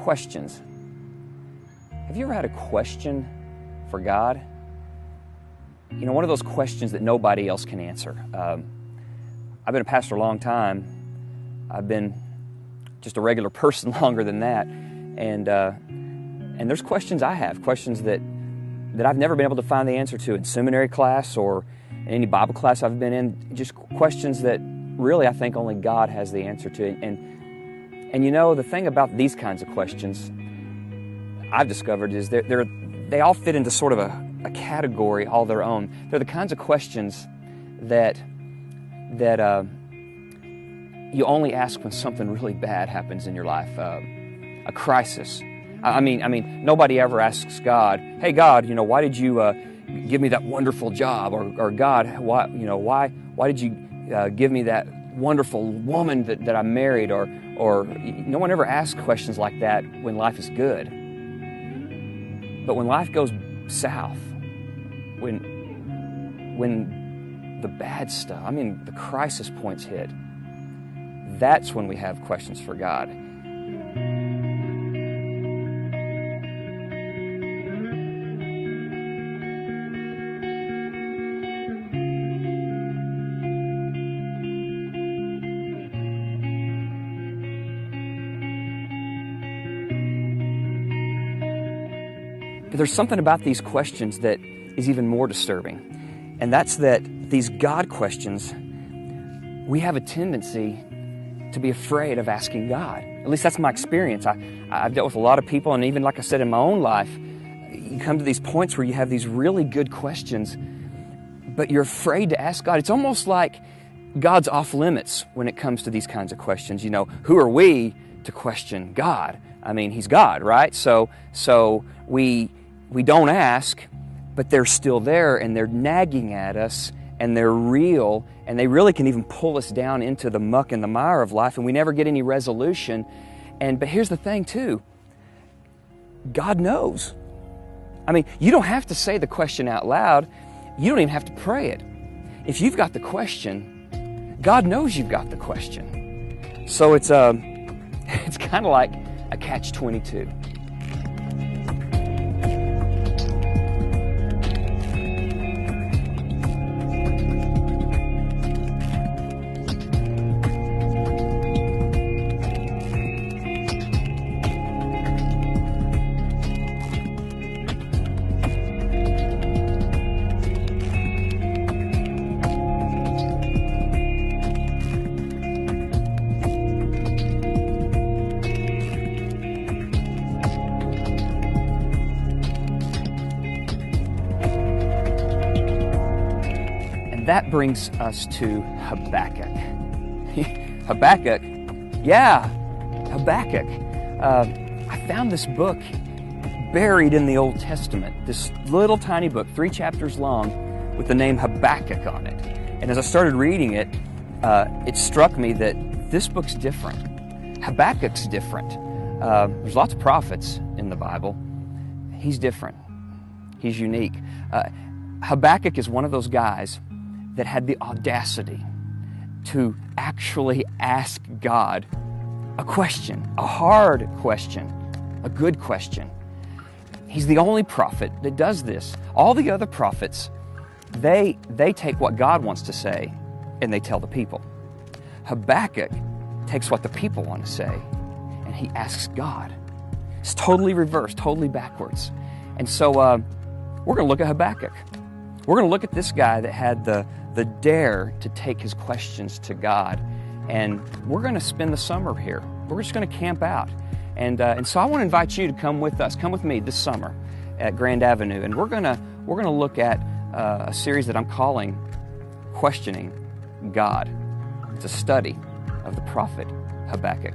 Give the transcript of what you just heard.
questions. Have you ever had a question for God? You know, one of those questions that nobody else can answer. I've been a pastor a long time. I've been just a regular person longer than that. And there's questions I have, questions that I've never been able to find the answer to in seminary class or in any Bible class I've been in. Just questions that really I think only God has the answer to. And you know, the thing about these kinds of questions I've discovered is they all fit into sort of a category all their own. They're the kinds of questions that you only ask when something really bad happens in your life, a crisis. I mean, nobody ever asks God, "Hey God, you know, why did you give me that wonderful job?" Or God, why did you give me that wonderful woman that I married? Or no one ever asks questions like that when life is good. But when life goes south, when the bad stuff, the crisis points hit, that's when we have questions for God. But there's something about these questions that is even more disturbing, and that's that these God questions, we have a tendency to be afraid of asking God. At least that's my experience. I've dealt with a lot of people, and even like I said in my own life, you come to these points where you have these really good questions, but you're afraid to ask God. It's almost like God's off limits when it comes to these kinds of questions. You know, who are we to question God? I mean, He's God, right? So we don't ask, but they're still there, and they're nagging at us, and they're real, and they really can even pull us down into the muck and the mire of life, and we never get any resolution. But here's the thing too, God knows. I mean, you don't have to say the question out loud. You don't even have to pray it. If you've got the question, God knows you've got the question. So it's kind of like a catch-22. That brings us to Habakkuk. Habakkuk, yeah, Habakkuk. I found this book buried in the Old Testament, this little tiny book, 3 chapters long, with the name Habakkuk on it. And as I started reading it, it struck me that this book's different. Habakkuk's different. There's lots of prophets in the Bible. He's different. He's unique. Habakkuk is one of those guys that had the audacity to actually ask God a question, a hard question, a good question. He's the only prophet that does this. All the other prophets, they take what God wants to say and they tell the people. Habakkuk takes what the people want to say and he asks God. It's totally reversed, totally backwards. And so we're going to look at Habakkuk. We're going to look at this guy that had the dare to take his questions to God. And we're going to spend the summer here. We're just going to camp out. And so I want to invite you to come with us. Come with me this summer at Grand Avenue. And we're going to look at a series that I'm calling Questioning God. It's a study of the prophet Habakkuk.